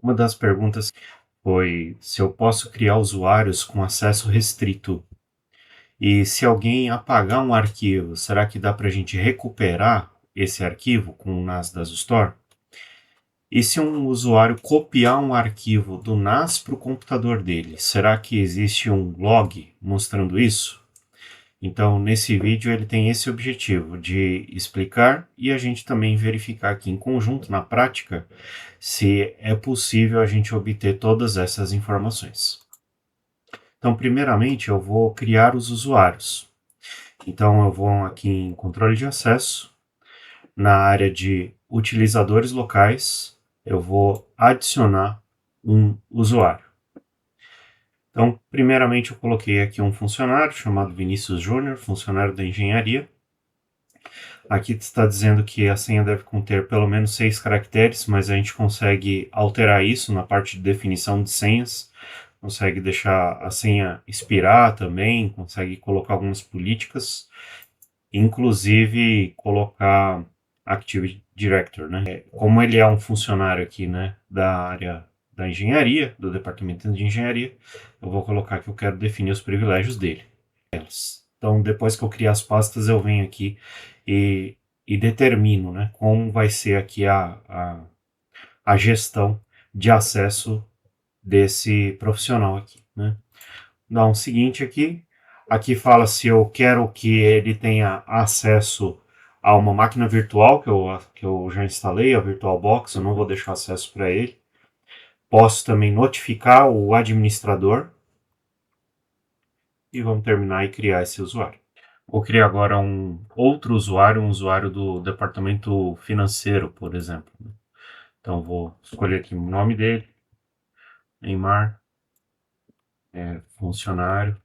Uma das perguntas foi se eu posso criar usuários com acesso restrito. E se alguém apagar um arquivo, será que dá para a gente recuperar esse arquivo com o NAS das Store? E se um usuário copiar um arquivo do NAS para o computador dele, será que existe um log mostrando isso? Então, nesse vídeo ele tem esse objetivo de explicar e a gente também verificar aqui em conjunto, na prática, se é possível a gente obter todas essas informações. Então, primeiramente, eu vou criar os usuários. Então, eu vou aqui em controle de acesso, na área de utilizadores locais, eu vou adicionar um usuário. Então, primeiramente, eu coloquei aqui um funcionário chamado Vinícius Júnior, funcionário da engenharia. Aqui está dizendo que a senha deve conter pelo menos 6 caracteres, mas a gente consegue alterar isso na parte de definição de senhas. Consegue deixar a senha expirar também, consegue colocar algumas políticas, inclusive colocar Active Director, né? Como ele é um funcionário aqui, né, da área da engenharia, do departamento de engenharia, eu vou colocar que eu quero definir os privilégios dele. Então, depois que eu criar as pastas, eu venho aqui e, e determino, né, como vai ser aqui a gestão de acesso desse profissional aqui, né. Dá um seguinte aqui fala se eu quero que ele tenha acesso a uma máquina virtual que eu já instalei, a VirtualBox, eu não vou deixar acesso para ele. Posso também notificar o administrador e vamos terminar e criar esse usuário. Vou criar agora um usuário do departamento financeiro, por exemplo. Então vou escolher aqui o nome dele, Neymar, funcionário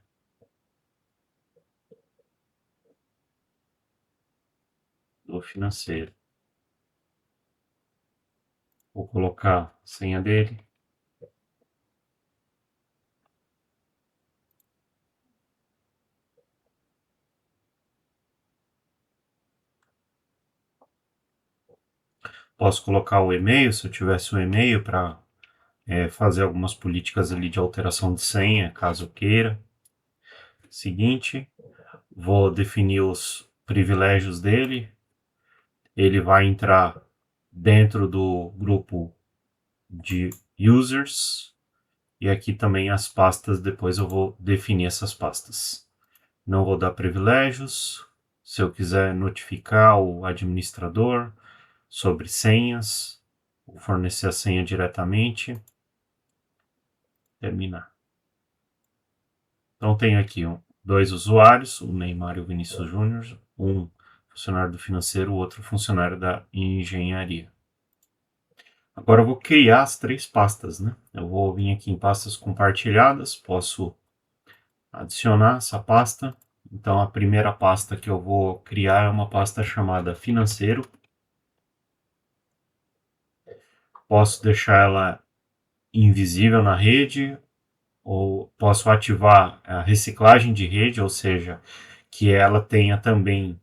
do financeiro. Vou colocar a senha dele. Posso colocar o e-mail, se eu tivesse um e-mail para fazer algumas políticas ali de alteração de senha, caso eu queira. Seguinte, vou definir os privilégios dele. Ele vai entrar dentro do grupo de users e aqui também as pastas, depois eu vou definir essas pastas. Não vou dar privilégios. Se eu quiser notificar o administrador sobre senhas, vou fornecer a senha diretamente. Terminar. Então tenho aqui dois usuários, o Neymar e o Vinícius Júnior, um funcionário do financeiro, o outro funcionário da engenharia. Agora eu vou criar as três pastas, né? Eu vou vir aqui em pastas compartilhadas, posso adicionar essa pasta. Então a primeira pasta que eu vou criar é uma pasta chamada financeiro. Posso deixar ela invisível na rede, ou posso ativar a reciclagem de rede, ou seja, que ela tenha também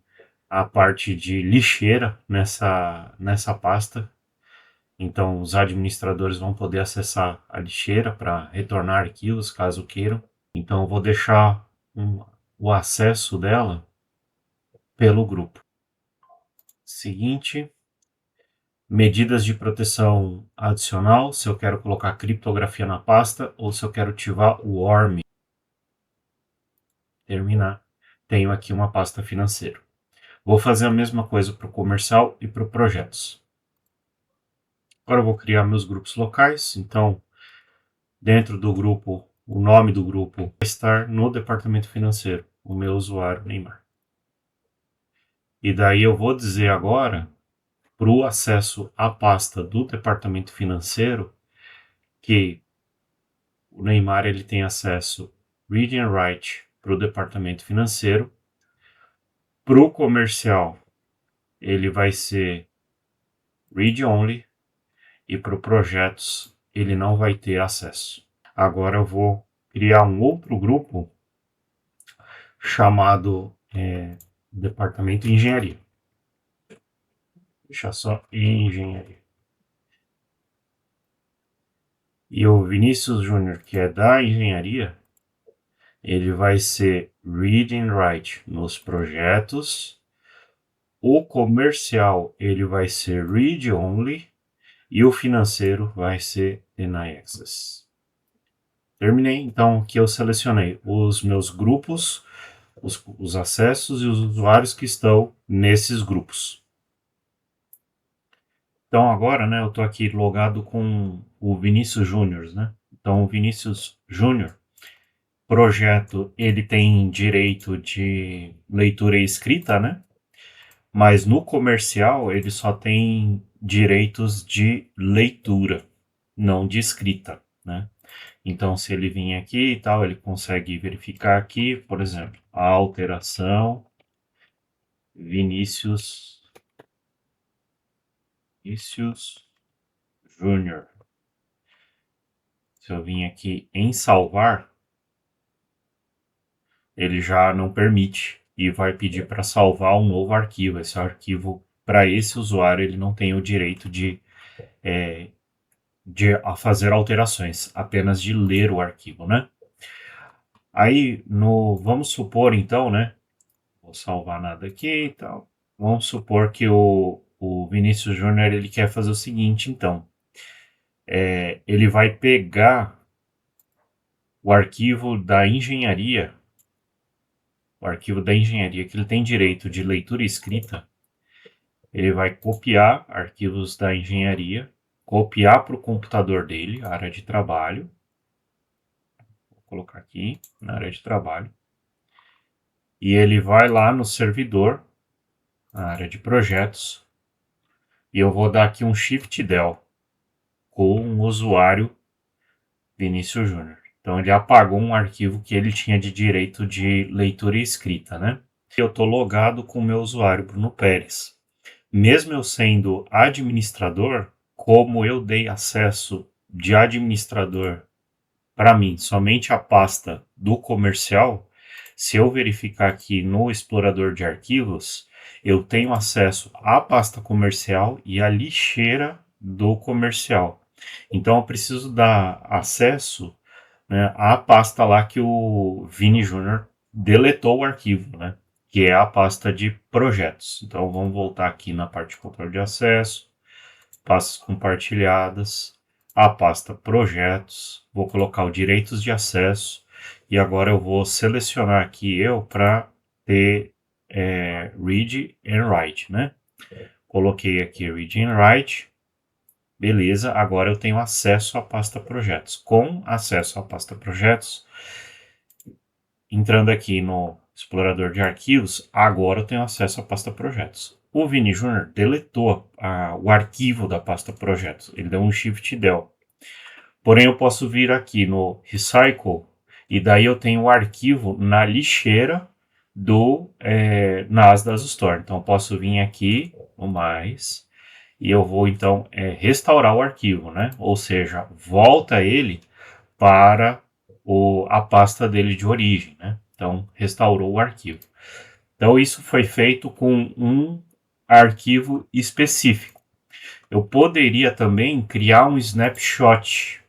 a parte de lixeira nessa pasta. Então, os administradores vão poder acessar a lixeira para retornar arquivos, caso queiram. Então, eu vou deixar o acesso dela pelo grupo. Seguinte, medidas de proteção adicional, se eu quero colocar criptografia na pasta ou se eu quero ativar o ORM. Terminar. Tenho aqui uma pasta financeiro. Vou fazer a mesma coisa para o comercial e para o projetos. Agora eu vou criar meus grupos locais. Então, dentro do grupo, o nome do grupo vai estar no departamento financeiro, o meu usuário Neymar. E daí eu vou dizer agora, para o acesso à pasta do departamento financeiro, que o Neymar ele tem acesso read and write para o departamento financeiro. Para o comercial, ele vai ser read only. E para o projetos ele não vai ter acesso. Agora eu vou criar um outro grupo chamado Departamento de Engenharia. Deixa só engenharia. E o Vinícius Júnior, que é da engenharia, ele vai ser read and write nos projetos. O comercial, ele vai ser read only. E o financeiro vai ser deny access. Terminei, então, que eu selecionei os meus grupos, os acessos e os usuários que estão nesses grupos. Então agora, né, eu estou aqui logado com o Vinícius Júnior, né? Então o Vinícius Júnior, projeto, ele tem direito de leitura e escrita, né? Mas no comercial ele só tem direitos de leitura, não de escrita, né? Então, se ele vir aqui e tal, ele consegue verificar aqui, por exemplo, a alteração Vinícius Júnior. Se eu vim aqui em salvar, ele já não permite e vai pedir para salvar um novo arquivo. Esse arquivo, para esse usuário, ele não tem o direito de fazer alterações, apenas de ler o arquivo, né? Aí, vamos supor então, né? Vou salvar nada aqui e tal. Vamos supor que o Vinícius Júnior ele quer fazer o seguinte, então. Ele vai pegar o arquivo da engenharia, que ele tem direito de leitura e escrita, ele vai copiar arquivos da engenharia, copiar para o computador dele, área de trabalho. Vou colocar aqui na área de trabalho. E ele vai lá no servidor, na área de projetos, e eu vou dar aqui um Shift Del com o usuário Vinícius Júnior. Então ele apagou um arquivo que ele tinha de direito de leitura e escrita, né? Eu estou logado com o meu usuário Bruno Pérez. Mesmo eu sendo administrador, como eu dei acesso de administrador para mim, somente a pasta do comercial, se eu verificar aqui no explorador de arquivos, eu tenho acesso à pasta comercial e à lixeira do comercial. Então eu preciso dar acesso, né, à pasta lá que o Vini Júnior deletou o arquivo, né, que é a pasta de projetos. Então vamos voltar aqui na parte de controle de acesso, pastas compartilhadas, a pasta projetos, vou colocar o direitos de acesso e agora eu vou selecionar aqui para ter read and write, né? Coloquei aqui read and write, beleza, agora eu tenho acesso à pasta projetos. Com acesso à pasta projetos, entrando aqui no explorador de arquivos, agora eu tenho acesso à pasta projetos. O Vini Júnior deletou o arquivo da pasta projetos, ele deu um Shift Del. Porém, eu posso vir aqui no Recycle e daí eu tenho o arquivo na lixeira do NAS das Store. Então, eu posso vir aqui no mais e eu vou então restaurar o arquivo, né? Ou seja, volta ele para a pasta dele de origem, né? Então, restaurou o arquivo. Então, isso foi feito com um arquivo específico. Eu poderia também criar um snapshot.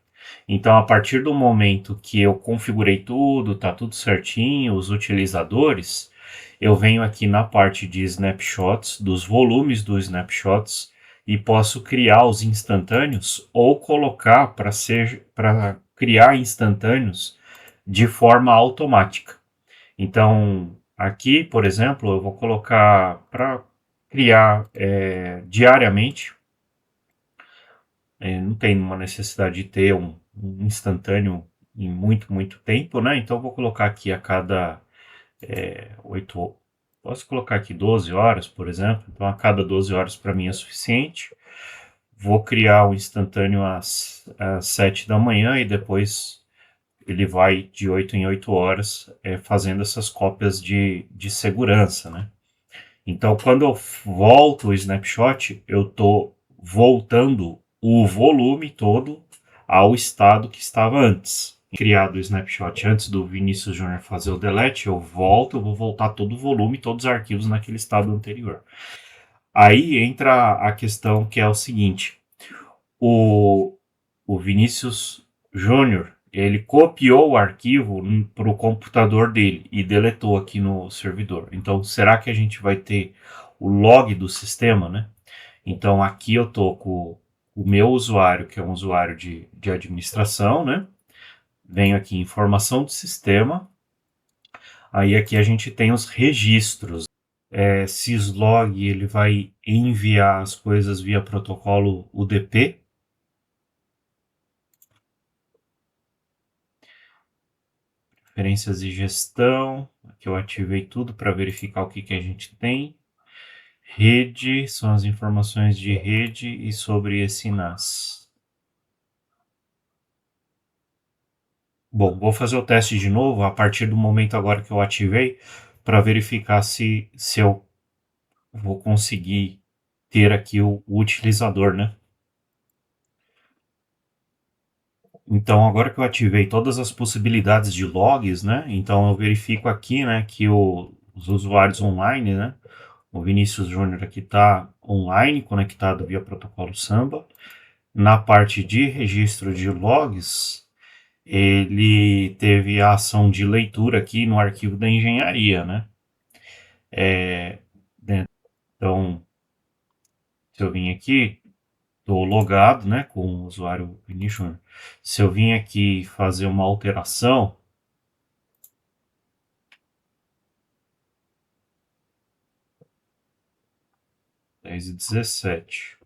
Então, a partir do momento que eu configurei tudo, tá tudo certinho, os utilizadores, eu venho aqui na parte de snapshots, dos volumes dos snapshots, e posso criar os instantâneos ou colocar para criar instantâneos de forma automática. Então, aqui, por exemplo, eu vou colocar para criar diariamente. Não tem uma necessidade de ter um instantâneo em muito tempo, né? Então, eu vou colocar aqui a cada 8. Posso colocar aqui 12 horas, por exemplo. Então, a cada 12 horas para mim é suficiente. Vou criar o instantâneo às 7 da manhã e depois ele vai de 8 em 8 horas fazendo essas cópias de segurança, né? Então, quando eu volto o snapshot, eu estou voltando o volume todo ao estado que estava antes. Criado o snapshot antes do Vinícius Júnior fazer o delete, eu vou voltar todo o volume, todos os arquivos naquele estado anterior. Aí entra a questão que é o seguinte, o Vinícius Júnior, ele copiou o arquivo para o computador dele e deletou aqui no servidor. Então, será que a gente vai ter o log do sistema, né? Então, aqui eu tô com o meu usuário, que é um usuário de administração, né? Venho aqui em informação do sistema. Aí aqui a gente tem os registros. Syslog, ele vai enviar as coisas via protocolo UDP. Preferências de gestão. Aqui eu ativei tudo para verificar o que a gente tem. Rede, são as informações de rede e sobre esse NAS. Bom, vou fazer o teste de novo a partir do momento agora que eu ativei para verificar se eu vou conseguir ter aqui o utilizador, né? Então, agora que eu ativei todas as possibilidades de logs, né? Então, eu verifico aqui, né, que os usuários online, né? O Vinícius Júnior aqui está online, conectado via protocolo Samba. Na parte de registro de logs, ele teve a ação de leitura aqui no arquivo da engenharia, né? Então, se eu vim aqui, estou logado, né, com o usuário Vinícius Júnior. Se eu vim aqui fazer uma alteração, 10:17,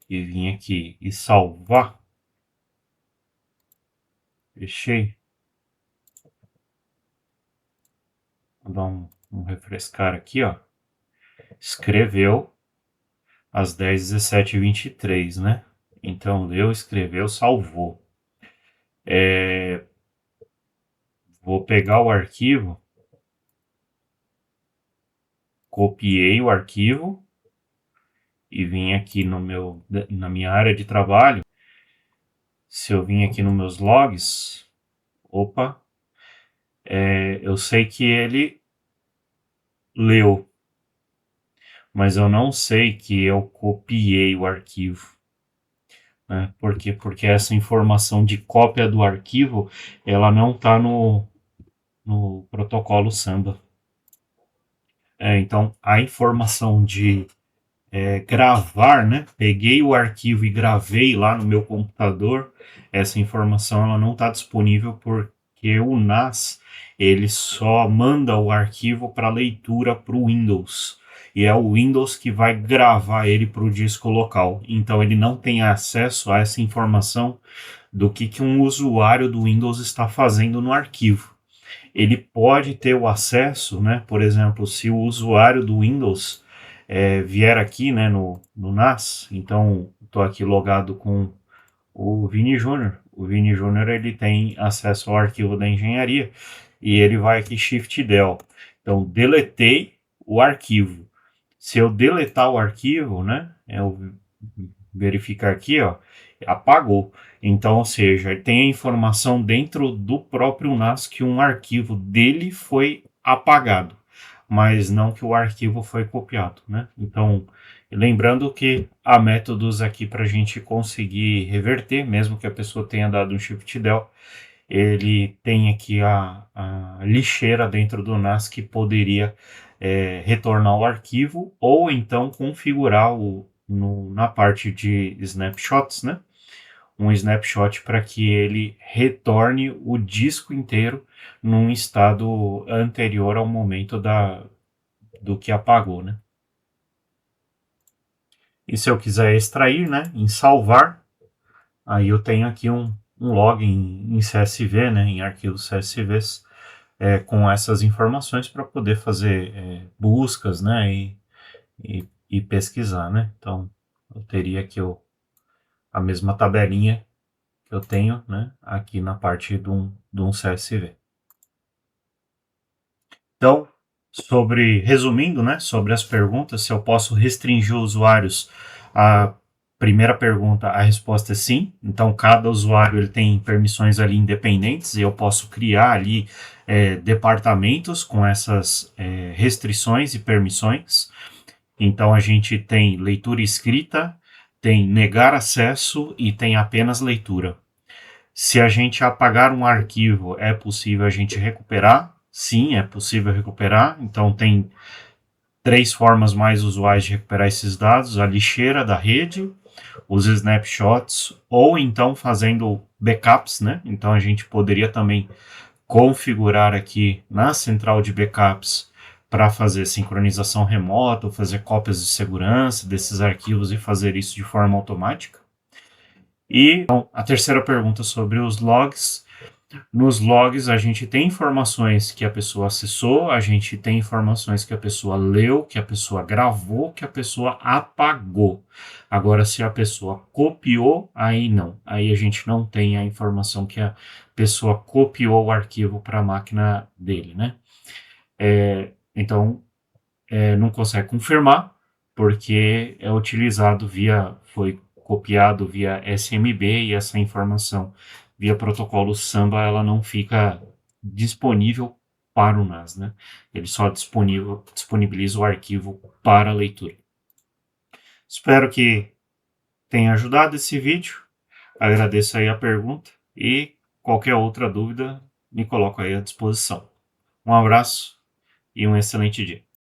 e vim aqui e salvar, fechei, vou dar um refrescar aqui, ó, escreveu às 10:17:23, né? Então leu, escreveu, salvou. Vou pegar o arquivo, copiei o arquivo e vim aqui na minha área de trabalho. Se eu vim aqui nos meus logs, opa, eu sei que ele leu, mas eu não sei que eu copiei o arquivo. Né? Por quê? Porque essa informação de cópia do arquivo, ela não está no protocolo Samba. Então, a informação de gravar, né? Peguei o arquivo e gravei lá no meu computador. Essa informação ela não está disponível porque o NAS ele só manda o arquivo para leitura para o Windows. E é o Windows que vai gravar ele para o disco local. Então ele não tem acesso a essa informação do que um usuário do Windows está fazendo no arquivo. Ele pode ter o acesso, né? Por exemplo, se o usuário do Windows vier aqui, né, no NAS, então estou aqui logado com o Vini Júnior. O Vini Júnior ele tem acesso ao arquivo da engenharia e ele vai aqui Shift Del. Então deletei o arquivo. Se eu deletar o arquivo, né, eu verificar aqui, ó, apagou. Então, ou seja, tem a informação dentro do próprio NAS que um arquivo dele foi apagado, mas não que o arquivo foi copiado, né? Então, lembrando que há métodos aqui para a gente conseguir reverter, mesmo que a pessoa tenha dado um Shift Del, ele tem aqui a lixeira dentro do NAS que poderia retornar o arquivo ou então configurar na parte de snapshots, né? Um snapshot para que ele retorne o disco inteiro num estado anterior ao momento do que apagou, né? E se eu quiser extrair, né, em salvar, aí eu tenho aqui um log em CSV, né, em arquivos CSVs, com essas informações para poder fazer buscas, né, e pesquisar, né. Então, eu teria aqui a mesma tabelinha que eu tenho, né, aqui na parte de um CSV. Então, resumindo, né, sobre as perguntas, se eu posso restringir usuários, a primeira pergunta, a resposta é sim. Então, cada usuário ele tem permissões ali independentes e eu posso criar ali departamentos com essas restrições e permissões. Então, a gente tem leitura escrita, tem negar acesso e tem apenas leitura. Se a gente apagar um arquivo, é possível a gente recuperar? Sim, é possível recuperar. Então, tem 3 formas mais usuais de recuperar esses dados: a lixeira da rede, os snapshots, ou então fazendo backups, né? Então, a gente poderia também configurar aqui na central de backups para fazer sincronização remota, ou fazer cópias de segurança desses arquivos e fazer isso de forma automática. E então, a terceira pergunta sobre os logs. Nos logs, a gente tem informações que a pessoa acessou, a gente tem informações que a pessoa leu, que a pessoa gravou, que a pessoa apagou. Agora, se a pessoa copiou, aí não. Aí a gente não tem a informação que a pessoa copiou o arquivo para a máquina dele, né? Então, não consegue confirmar, porque é utilizado foi copiado via SMB, e essa informação via protocolo Samba, ela não fica disponível para o NAS, né? Ele só disponibiliza o arquivo para leitura. Espero que tenha ajudado esse vídeo. Agradeço aí a pergunta e qualquer outra dúvida me coloco aí à disposição. Um abraço e um excelente dia.